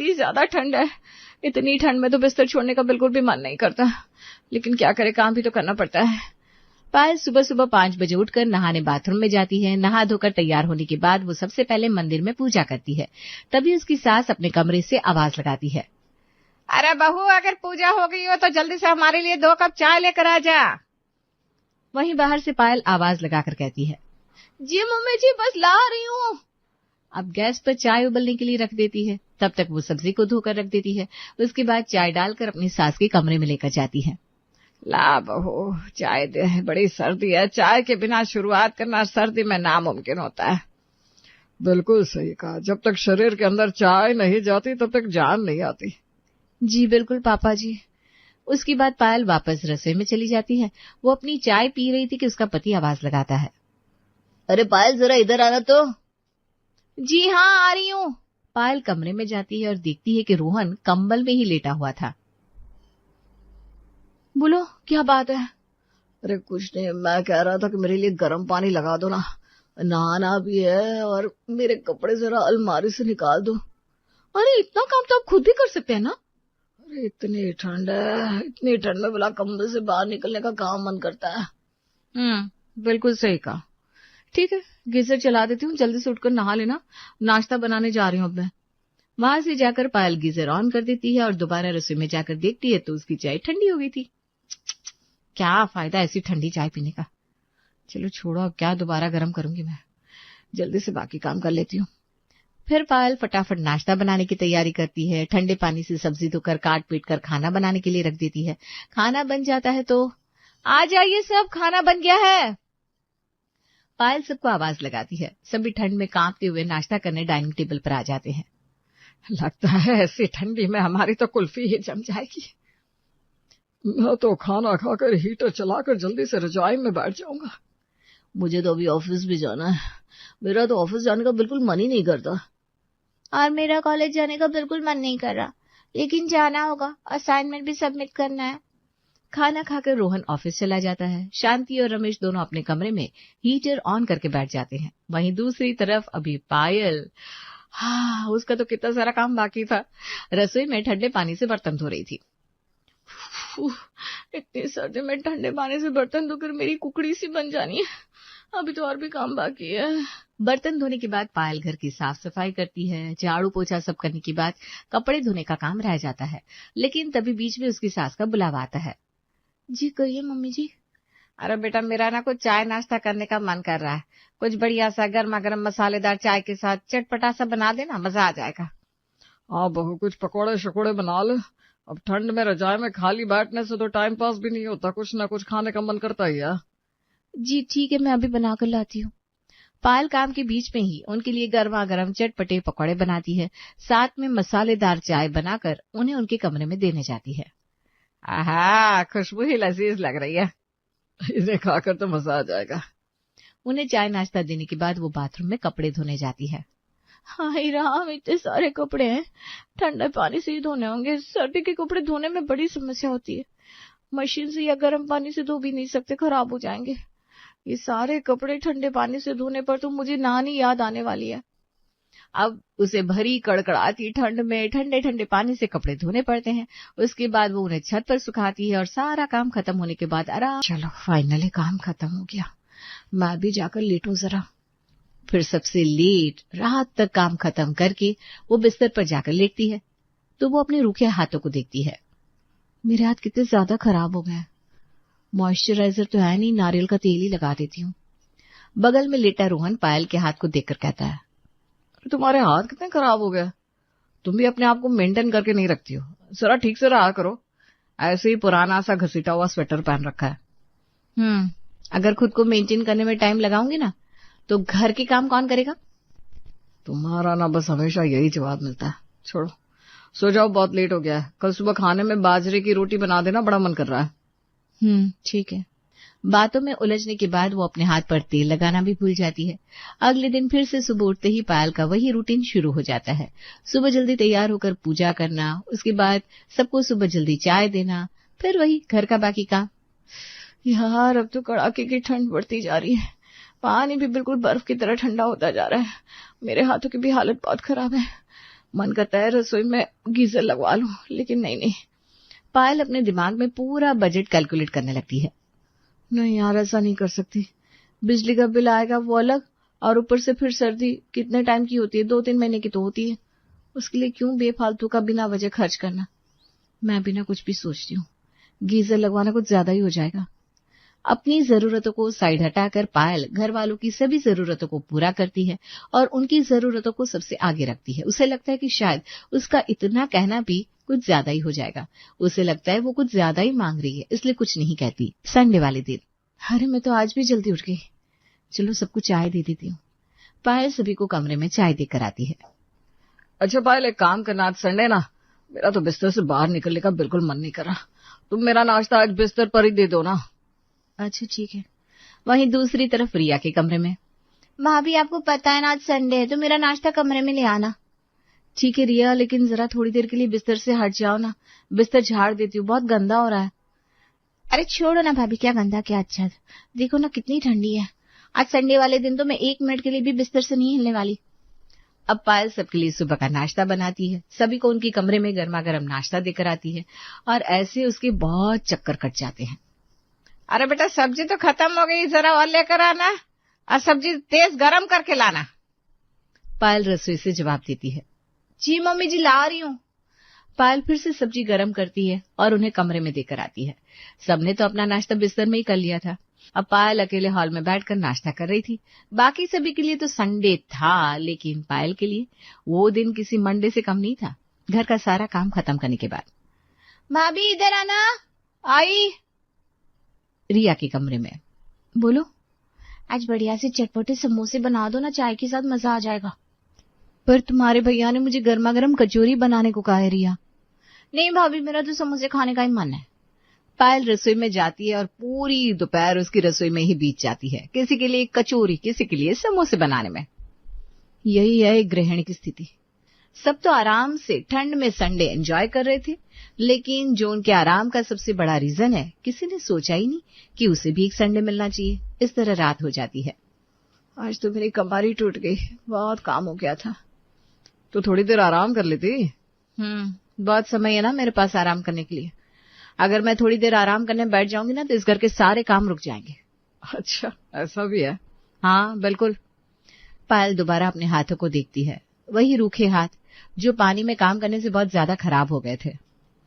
कितनी ज्यादा ठंड है। इतनी ठंड में तो बिस्तर छोड़ने का बिल्कुल भी मन नहीं करता, लेकिन क्या करे, काम भी तो करना पड़ता है। पायल सुबह सुबह 5 बजे उठकर नहाने बाथरूम में जाती है। नहा धोकर तैयार होने के बाद वो सबसे पहले मंदिर में पूजा करती है। तभी उसकी सास अपने कमरे से आवाज लगाती है, अरे बहू, अगर पूजा हो गई हो तो जल्दी से हमारे लिए 2 कप चाय लेकर आ जा। वहीं बाहर से पायल आवाज लगाकर कहती है, जी मम्मी जी, बस ला रही हूँ। अब गैस पर चाय उबलने के लिए रख देती है। तब तक वो सब्जी को धोकर रख देती है। उसके बाद चाय डालकर अपनी सास के कमरे में लेकर जाती है। ला बहू, चाय दे, बड़ी सर्दी है, चाय के बिना शुरुआत करना सर्दी में नामुमकिन होता है। बिल्कुल सही कहा, जब तक शरीर के अंदर चाय नहीं जाती तब तक जान नहीं आती। जी बिल्कुल पापा जी। उसके बाद पायल वापस रसोई में चली जाती है। वो अपनी चाय पी रही थी कि उसका पति आवाज लगाता है, अरे पायल, जरा इधर आना तो। जी हाँ, आ रही हूँ। पायल कमरे में जाती है और देखती है कि रोहन कंबल में ही लेटा हुआ था। बोलो, क्या बात है? अरे कुछ नहीं, मैं कह रहा था कि मेरे लिए गर्म पानी लगा दो ना, नहाना भी है, और मेरे कपड़े जरा अलमारी से निकाल दो। अरे इतना काम तो आप खुद भी कर सकते हैं ना। अरे इतनी ठंड है, इतनी ठंड में भला कंबल से बाहर निकलने का काम मन करता है। बिल्कुल सही कहा। ठीक है, गीजर चला देती हूँ, जल्दी से उठकर नहा लेना, नाश्ता बनाने जा रही हूँ अब मैं। वहां से जाकर पायल गीजर ऑन कर देती है और दोबारा रसोई में जाकर देखती है तो उसकी चाय ठंडी हो गई थी। क्या फायदा ऐसी ठंडी चाय पीने का। चलो छोड़ो, अब क्या दोबारा गर्म करूंगी मैं, जल्दी से बाकी काम कर लेती हूँ। फिर पायल फटाफट नाश्ता बनाने की तैयारी करती है। ठंडे पानी से सब्जी धोकर काट पीट कर खाना बनाने के लिए रख देती है। खाना बन जाता है तो आ जाइए सब, खाना बन गया है। पायल सबको आवाज लगाती है। सभी ठंड में कांपते हुए नाश्ता करने डाइनिंग टेबल पर आ जाते हैं। लगता है ऐसी ठंडी में हमारी तो कुल्फी ही जम जाएगी। मैं तो खाना खाकर हीटर चलाकर जल्दी से रजाई में बैठ जाऊंगा। मुझे तो अभी ऑफिस भी जाना है। मेरा तो ऑफिस जाने का बिल्कुल मन ही नहीं करता। और मेरा कॉलेज जाने का बिल्कुल मन नहीं कर रहा, लेकिन जाना होगा, असाइनमेंट भी सबमिट करना है। खाना खाकर रोहन ऑफिस चला जाता है। शांति और रमेश दोनों अपने कमरे में हीटर ऑन करके बैठ जाते हैं। वहीं दूसरी तरफ अभी पायल, उसका तो कितना सारा काम बाकी था। रसोई में ठंडे पानी से बर्तन धो रही थी। इतनी सर्दी में ठंडे पानी से बर्तन धोकर मेरी कुकड़ी सी बन जानी है। अभी तो और भी काम बाकी है। बर्तन धोने के बाद पायल घर की साफ सफाई करती है। झाड़ू पोछा सब करने के बाद कपड़े धोने का काम रह जाता है। लेकिन तभी बीच में उसकी सास का बुलावा आता है। जी कहिए मम्मी जी। अरे बेटा, मेरा ना कुछ चाय नाश्ता करने का मन कर रहा है। कुछ बढ़िया सा गर्मा गर्म मसालेदार चाय के साथ चटपटा सा बना देना, मजा आ जाएगा। हाँ बहू, कुछ पकौड़े शकोड़े बना ले। अब ठंड में रजाई में खाली बैठने से तो टाइम पास भी नहीं होता, कुछ ना कुछ खाने का मन करता ही है। जी ठीक है, मैं अभी बनाकर लाती हूँ। पायल काम के बीच में ही उनके लिए गर्मा गर्म चटपटे पकौड़े बनाती है। साथ में मसालेदार चाय बनाकर उन्हें उनके कमरे में देने जाती है। आहा, खुशबू ही लजीज लग रही है। इन्हें खाकर तो मजा आ जाएगा। उन्हें चाय नाश्ता देने के बाद वो बाथरूम में कपड़े धोने जाती है। हाय राम, इतने सारे कपड़े हैं, ठंडे पानी से ही धोने होंगे। सर्दी के कपड़े धोने में बड़ी समस्या होती है। मशीन से या गर्म पानी से धो भी नहीं सकते, खराब हो जाएंगे। ये सारे कपड़े ठंडे पानी से धोने पर तो मुझे नानी याद आने वाली है। अब उसे भरी कड़कड़ाती ठंड में ठंडे ठंडे पानी से कपड़े धोने पड़ते हैं। उसके बाद वो उन्हें छत पर सुखाती है और सारा काम खत्म होने के बाद आराम। चलो फाइनली काम खत्म हो गया, मैं भी जाकर लेटूं जरा। फिर सबसे लेट रात तक काम खत्म करके वो बिस्तर पर जाकर लेटती है तो वो अपने रूखे हाथों को देखती है। मेरे हाथ कितने ज्यादा खराब हो गए। मॉइस्चराइजर तो है नहीं, नारियल का तेल ही लगा देती हूँ। बगल में लेटा रोहन पायल के हाथ को देखकर कहता है, तुम्हारे हाथ कितने खराब हो गए, तुम भी अपने आप को मेंटेन करके नहीं रखती हो, जरा ठीक से रहा करो। ऐसे ही पुराना सा घसीटा हुआ स्वेटर पहन रखा है। अगर खुद को मेंटेन करने में टाइम लगाऊंगी ना तो घर के काम कौन करेगा? तुम्हारा ना बस हमेशा यही जवाब मिलता है। छोड़ो, सो जाओ, बहुत लेट हो गया है। कल सुबह खाने में बाजरे की रोटी बना देना, बड़ा मन कर रहा है। ठीक है। बातों में उलझने के बाद वो अपने हाथ पर तेल लगाना भी भूल जाती है। अगले दिन फिर से सुबह उठते ही पायल का वही रूटीन शुरू हो जाता है। सुबह जल्दी तैयार होकर पूजा करना, उसके बाद सबको सुबह जल्दी चाय देना, फिर वही घर का बाकी काम। यार, अब तो कड़ाके की ठंड बढ़ती जा रही है। पानी भी बिल्कुल बर्फ की तरह ठंडा होता जा रहा है। मेरे हाथों की भी हालत बहुत खराब है। मन करता है रसोई में गीजर लगवा लूं, लेकिन नहीं। पायल अपने दिमाग में पूरा बजट कैलकुलेट करने लगती है। नहीं यार, ऐसा नहीं कर सकती। बिजली का बिल आएगा वो अलग, और ऊपर से फिर सर्दी कितने टाइम की होती है, 2-3 महीने की तो होती है। उसके लिए क्यों बेफालतू का बिना वजह खर्च करना। मैं बिना कुछ भी सोचती हूँ, गीजर लगवाना कुछ ज्यादा ही हो जाएगा। अपनी जरूरतों को साइड हटाकर पायल घर वालों की सभी जरूरतों को पूरा करती है और उनकी जरूरतों को सबसे आगे रखती है। उसे लगता है कि शायद उसका इतना कहना भी कुछ ज्यादा ही हो जाएगा। उसे लगता है वो कुछ ज्यादा ही मांग रही है, इसलिए कुछ नहीं कहती। संडे वाले दिन, अरे मैं तो आज भी जल्दी उठ गई। चलो सबको चाय दे देती हूँ। पायल सभी को कमरे में चाय देकर आती है। अच्छा पायल, एक काम करना, आज संडे ना, मेरा तो बिस्तर से बाहर निकलने का बिल्कुल मन नहीं कर रहा। तुम मेरा नाश्ता आज बिस्तर पर ही दे दो ना। अच्छा ठीक है। वहीं दूसरी तरफ रिया के कमरे में, भाभी आपको पता है ना आज संडे है, तो मेरा नाश्ता कमरे में ले आना। ठीक है रिया, लेकिन जरा थोड़ी देर के लिए बिस्तर से हट जाओ ना, बिस्तर झाड़ देती हूँ, बहुत गंदा हो रहा है। अरे छोड़ो ना भाभी, क्या गंदा क्या अच्छा, देखो ना कितनी ठंडी है। आज संडे वाले दिन तो मैं 1 मिनट के लिए भी बिस्तर से नहीं हिलने वाली। अब पायल सबके लिए सुबह का नाश्ता बनाती है, सभी को उनकी कमरे में गर्मा गर्म नाश्ता देकर आती है और ऐसे उसके बहुत चक्कर कट जाते हैं। अरे बेटा सब्जी तो खत्म हो गई, जरा और लेकर आना, और सब्जी तेज गरम करके लाना। पायल रसोई से जवाब देती है। जी मम्मी जी, ला रही हूँ। पायल फिर से सब्जी गरम करती है और उन्हें कमरे में देकर आती है। सबने तो अपना नाश्ता बिस्तर में ही कर लिया था। अब पायल अकेले हॉल में बैठकर नाश्ता कर रही थी। बाकी सभी के लिए तो संडे था, लेकिन पायल के लिए वो दिन किसी मंडे से कम नहीं था। घर का सारा काम खत्म करने के बाद, भाभी इधर आना। आई। रिया के कमरे में, बोलो। आज बढ़िया से चटपटे समोसे बना दो ना, चाय के साथ मजा आ जाएगा। पर तुम्हारे भैया ने मुझे गर्मा गर्म कचौरी बनाने को कहा है रिया। नहीं भाभी, मेरा तो समोसे खाने का ही मन है। पायल रसोई में जाती है और पूरी दोपहर उसकी रसोई में ही बीत जाती है, किसी के लिए कचौरी, किसी के लिए समोसे बनाने में। यही है एक गृहिणी की स्थिति। सब तो आराम से ठंड में संडे एंजॉय कर रहे थे, लेकिन जो उनके आराम का सबसे बड़ा रीजन है, किसी ने सोचा ही नहीं कि उसे भी एक संडे मिलना चाहिए। इस तरह रात हो जाती है। आज तो मेरी कमर ही टूट गई, बहुत काम हो गया था। तो थोड़ी देर आराम कर लेती। बहुत समय है ना मेरे पास आराम करने के लिए। अगर मैं थोड़ी देर आराम करने बैठ जाऊंगी ना, तो इस घर के सारे काम रुक जाएंगे। अच्छा, ऐसा भी है? हाँ बिल्कुल। पायल दोबारा अपने हाथों को देखती है, वही रूखे हाथ जो पानी में काम करने से बहुत ज्यादा खराब हो गए थे।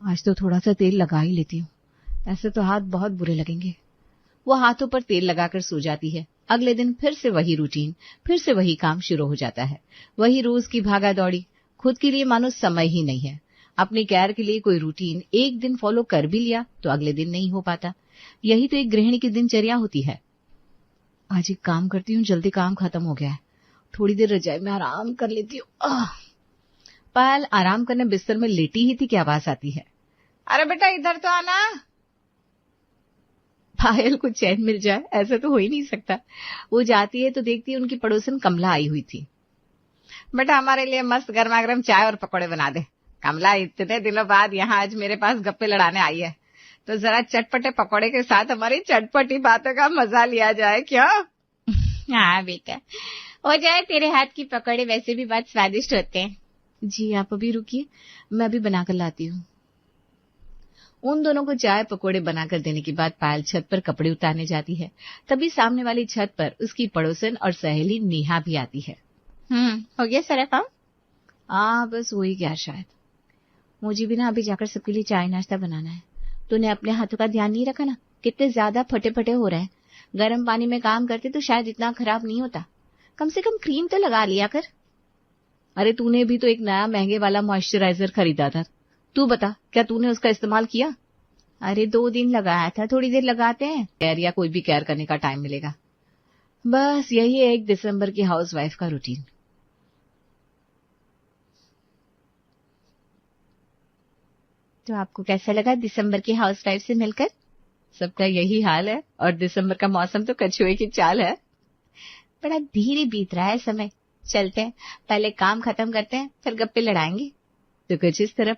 आज तो थोड़ा सा तेल लगा ही लेती हूँ, ऐसे तो हाथ बहुत बुरे लगेंगे। वो हाथों पर तेल लगाकर सो जाती है। अगले दिन फिर से वही रूटीन, फिर से वही काम शुरू हो जाता है। वही रोज की भागा दौड़ी। खुद के लिए मानो समय ही नहीं है। अपनी केयर के लिए कोई रूटीन एक दिन फॉलो कर भी लिया तो अगले दिन नहीं हो पाता। यही तो एक गृहिणी की दिनचर्या होती है। आज एक काम करती हूँ, जल्दी काम खत्म हो गया है, थोड़ी देर रजाई में आराम कर लेती हूँ। पायल आराम करने बिस्तर में लेटी ही थी कि आवाज आती है। अरे बेटा इधर तो आना। पायल को चैन मिल जाए, ऐसा तो हो ही नहीं सकता। वो जाती है तो देखती है उनकी पड़ोसन कमला आई हुई थी। बेटा हमारे लिए मस्त गर्मा गर्म चाय और पकौड़े बना दे। कमला इतने दिनों बाद यहाँ आज मेरे पास गप्पे लड़ाने आई है, तो जरा चटपटे पकौड़े के साथ हमारी चटपटी बातों का मजा लिया जाए, क्या? हाँ बेटा, हो जाए तेरे हाथ की पकौड़े, वैसे भी बहुत स्वादिष्ट होते हैं। जी आप अभी रुकिए, मैं अभी बनाकर लाती हूँ। उन दोनों को चाय पकोड़े बनाकर देने के बाद पायल छत पर कपड़े उतारने जाती है। तभी सामने वाली छत पर उसकी पड़ोसन और सहेली नेहा भी आती है। हो गया सारा काम? हाँ बस वही क्या, शायद मुझे भी ना अभी जाकर सबके लिए चाय नाश्ता बनाना है। तूने अपने हाथों का ध्यान नहीं रखा ना, कितने ज्यादा फटे फटे हो रहे हैं। गर्म पानी में काम करते तो शायद इतना खराब नहीं होता। कम से कम क्रीम तो लगा लिया कर। अरे तूने भी तो एक नया महंगे वाला मॉइस्चराइजर खरीदा था, तू बता क्या तूने उसका इस्तेमाल किया? अरे 2 दिन लगाया था, थोड़ी देर लगाते हैं। केयर या कोई भी केयर करने का टाइम मिलेगा। बस यही है 1 दिसंबर की हाउसवाइफ का रूटीन। तो आपको कैसा लगा दिसंबर की हाउसवाइफ से मिलकर? सबका यही हाल है, और दिसंबर का मौसम तो कछुए की चाल है। बड़ा धीरे बीत रहा है समय। चलते हैं, पहले काम खत्म करते हैं, फिर गप्पे लड़ाएंगे। तो कुछ इस तरह